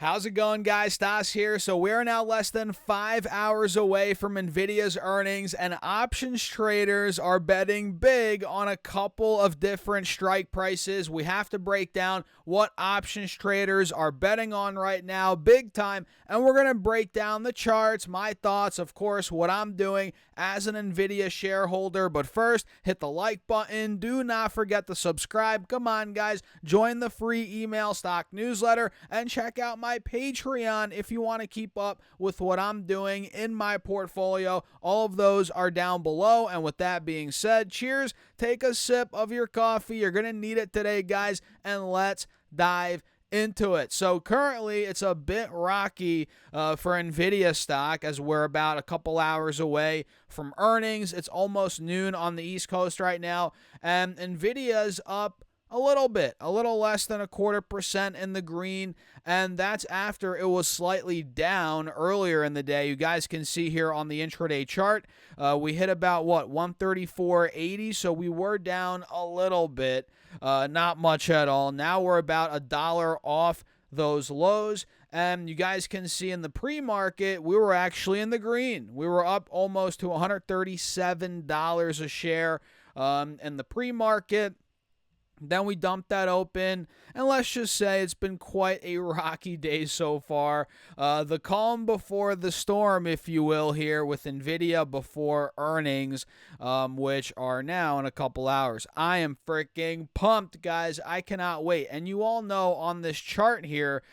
How's it going, guys? Stas here. So we're now less than 5 hours away from Nvidia's earnings, and options traders are betting big on a couple of different strike prices. We have to break down what options traders are betting on right now, big time, and we're going to break down the charts, my thoughts, of course, what I'm doing as an Nvidia shareholder. But first, hit the like button. Do not forget to subscribe. Come on, guys. Join the free email stock newsletter and check out my Patreon if you want to keep up with what I'm doing in my portfolio. All of those are down below. And with that being said, cheers. Take a sip of your coffee. You're going to need it today, guys. And let's dive into it. So currently it's a bit rocky for Nvidia stock as we're about a couple hours away from earnings. It's almost noon on the East Coast right now, and Nvidia's up a little bit, a little less than 0.25% in the green, and that's after it was slightly down earlier in the day. You guys can see here on the intraday chart, we hit about, 134.80, so we were down a little bit, not much at all. Now we're about $1 off those lows, and you guys can see in the pre-market, we were actually in the green. We were up almost to $137 a share in the pre-market. Then we dumped that open, and let's just say it's been quite a rocky day so far. The calm before the storm, if you will, here with Nvidia before earnings, which are now in a couple hours. I am freaking pumped, guys. I cannot wait. And you all know on this chart here,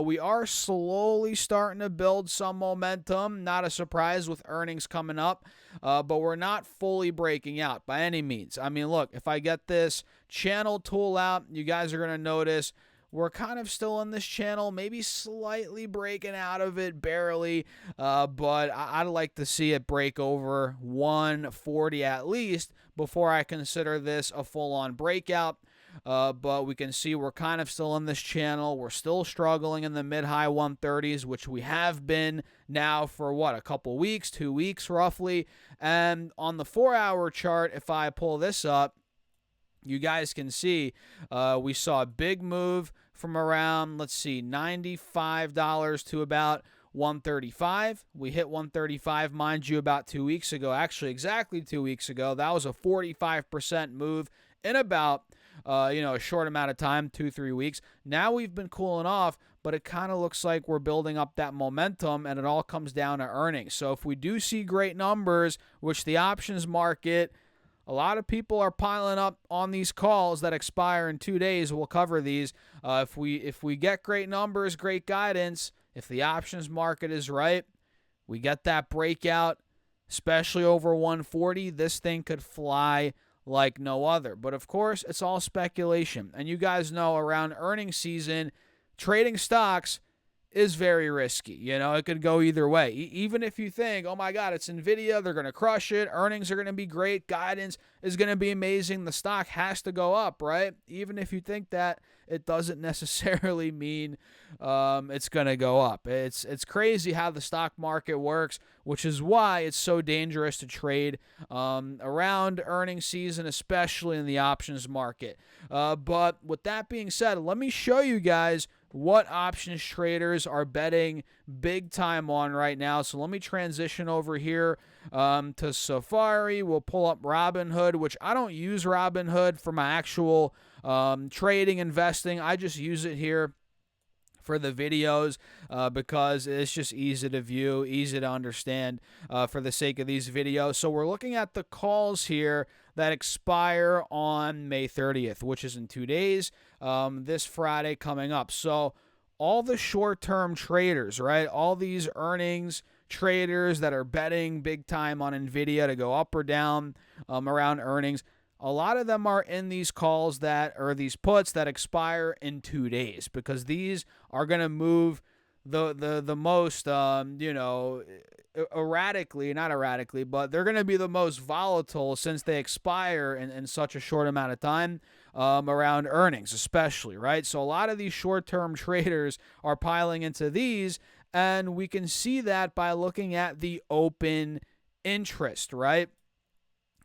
we are slowly starting to build some momentum. Not a surprise with earnings coming up, but we're not fully breaking out by any means. I mean, look, if I get this channel tool out, you guys are going to notice we're kind of still in this channel, maybe slightly breaking out of it, barely, but I'd like to see it break over 140 at least before I consider this a full-on breakout. But we can see we're kind of still in this channel. We're still struggling in the mid-high 130s, which we have been now for, a couple weeks, 2 weeks roughly. And on the 4-hour chart, if I pull this up, you guys can see we saw a big move from around, $95 to about 135. We hit 135, mind you, about 2 weeks ago. Actually, exactly 2 weeks ago. That was a 45% move in about a short amount of time, 2-3 weeks. Now we've been cooling off, but it kind of looks like we're building up that momentum, and it all comes down to earnings. So if we do see great numbers, which the options market, a lot of people are piling up on these calls that expire in 2 days. We'll cover these. If we get great numbers, great guidance, if the options market is right, we get that breakout, especially over 140, this thing could fly like no other. But of course, it's all speculation. And you guys know around earnings season, trading stocks is very risky. It could go either way. Even if you think, oh my God, it's Nvidia, they're going to crush it, earnings are going to be great, guidance is going to be amazing, the stock has to go up, right? Even if you think that, it doesn't necessarily mean it's going to go up. It's crazy how the stock market works, which is why it's so dangerous to trade around earnings season, especially in the options market. But with that being said, let me show you guys what options traders are betting big time on right now. So let me transition over here to Safari. We'll pull up Robinhood, which I don't use Robinhood for my actual trading, investing. I just use it here for the videos because it's just easy to view, easy to understand for the sake of these videos. So we're looking at the calls here that expire on May 30th, which is in 2 days, this Friday coming up. So all the short-term traders, right, all these earnings traders that are betting big time on Nvidia to go up or down around earnings, a lot of them are in these calls these puts that expire in 2 days, because these are going to move the most, not erratically, but they're going to be the most volatile since they expire in such a short amount of time around earnings, especially, right? So a lot of these short-term traders are piling into these, and we can see that by looking at the open interest, right?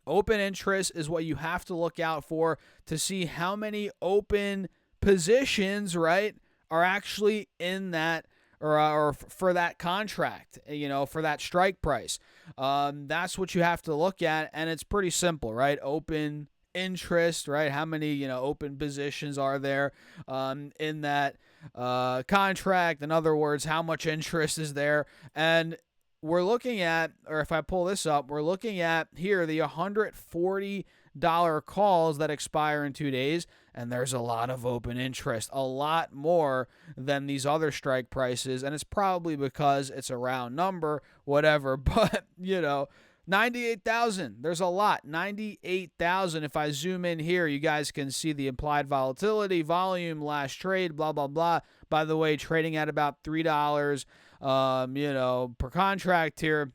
Open interest is what you have to look out for to see how many open positions, right, are actually in that or for that contract, for that strike price. That's what you have to look at, and it's pretty simple, right? Open interest, right? How many, open positions are there in that contract? In other words, how much interest is there? And we're looking at, or if I pull this up, we're looking at here the $140 calls that expire in 2 days, and there's a lot of open interest, a lot more than these other strike prices, and it's probably because it's a round number, whatever, but 98,000. There's a lot. 98,000. If I zoom in here, you guys can see the implied volatility, volume, last trade, blah, blah, blah. By the way, trading at about $3, per contract here.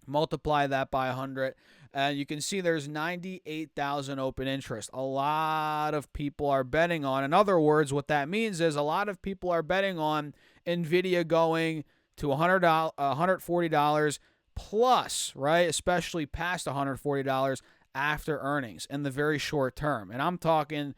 Multiply that by 100. And you can see there's 98,000 open interest. A lot of people are betting on. In other words, what that means is a lot of people are betting on Nvidia going to $140 plus, right? Especially past $140 after earnings in the very short term. And I'm talking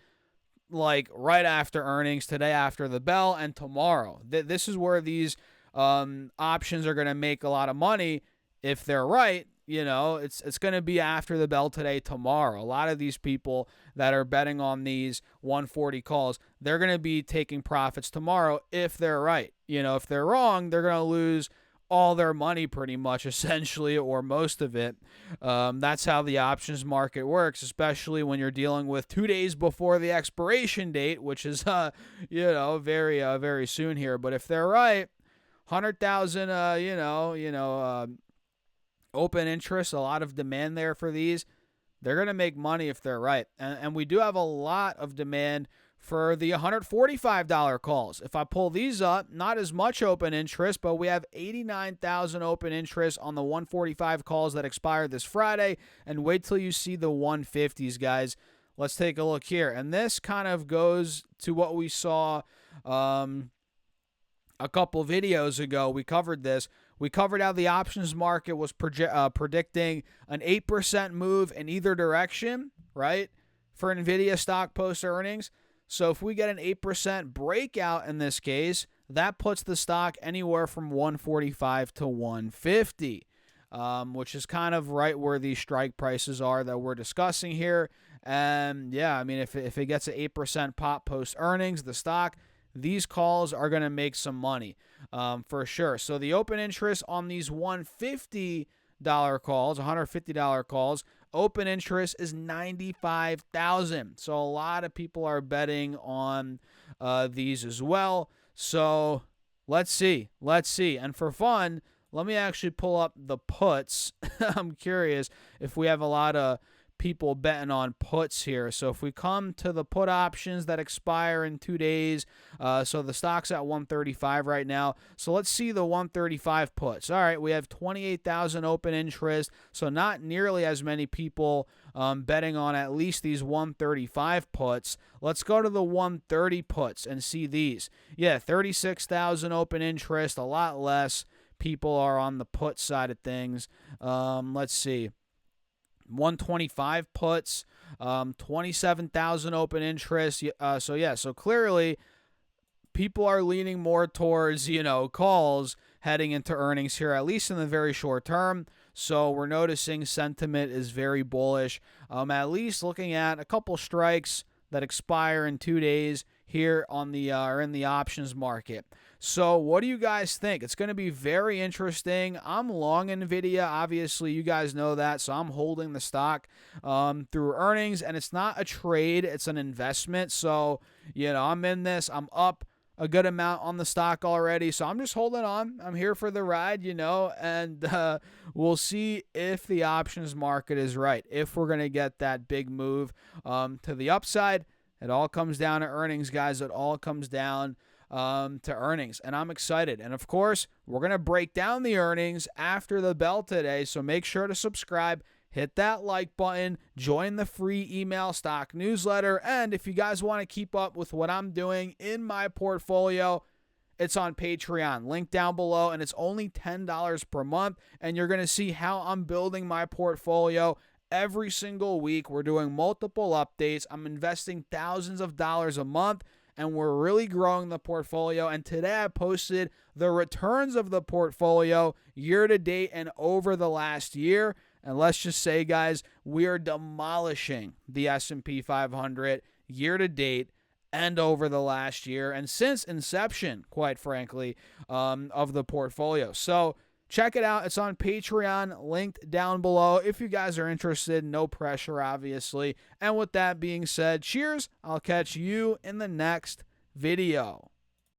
like right after earnings, today after the bell, and tomorrow. This is where these options are going to make a lot of money if they're right. It's going to be after the bell today, tomorrow. A lot of these people that are betting on these 140 calls, they're going to be taking profits tomorrow if they're right. If they're wrong, they're going to lose all their money pretty much, essentially, or most of it. That's how the options market works, especially when you're dealing with 2 days before the expiration date, which is, very soon here. But if they're right, 100,000, open interest, a lot of demand there for these. They're going to make money if they're right. And we do have a lot of demand for the $145 calls. If I pull these up, not as much open interest, but we have 89,000 open interest on the 145 calls that expire this Friday. And wait till you see the 150s, guys. Let's take a look here. And this kind of goes to what we saw a couple videos ago. We covered this. We covered how the options market was predicting an 8% move in either direction, right, for Nvidia stock post earnings. So if we get an 8% breakout in this case, that puts the stock anywhere from 145 to 150, which is kind of right where these strike prices are that we're discussing here. And yeah, I mean, if it gets an 8% pop post earnings, the stock, these calls are going to make some money for sure. So the open interest on these $150 calls, $150 calls, open interest is 95,000. So a lot of people are betting on these as well. So let's see. And for fun, let me actually pull up the puts. I'm curious if we have a lot of people betting on puts here. So if we come to the put options that expire in 2 days, so the stock's at 135 right now. So let's see the 135 puts. All right, we have 28,000 open interest, so not nearly as many people betting on at least these 135 puts. Let's go to the 130 puts and see these. Yeah, 36,000 open interest, a lot less people are on the put side of things. Let's see. 125 puts, 27,000 open interest. So clearly people are leaning more towards, calls heading into earnings here, at least in the very short term. So we're noticing sentiment is very bullish. At least looking at a couple strikes that expire in 2 days here on the in the options market. So what do you guys think? It's going to be very interesting. I'm long Nvidia. Obviously, you guys know that. So I'm holding the stock through earnings. And it's not a trade. It's an investment. So, I'm in this. I'm up a good amount on the stock already. So I'm just holding on. I'm here for the ride, and we'll see if the options market is right. If we're going to get that big move to the upside. It all comes down to earnings, guys. It all comes down to earnings, and I'm excited. And of course, we're going to break down the earnings after the bell today, so make sure to subscribe, hit that like button, join the free email stock newsletter, and if you guys want to keep up with what I'm doing in my portfolio, it's on Patreon, link down below, and it's only $10 per month, and you're going to see how I'm building my portfolio every single week. We're doing multiple updates. I'm investing thousands of dollars a month, and we're really growing the portfolio. And today I posted the returns of the portfolio year to date and over the last year. And let's just say, guys, we are demolishing the S&P 500 year to date and over the last year, and since inception, quite frankly, of the portfolio. So check it out. It's on Patreon, linked down below if you guys are interested. No pressure, obviously. And with that being said, cheers. I'll catch you in the next video.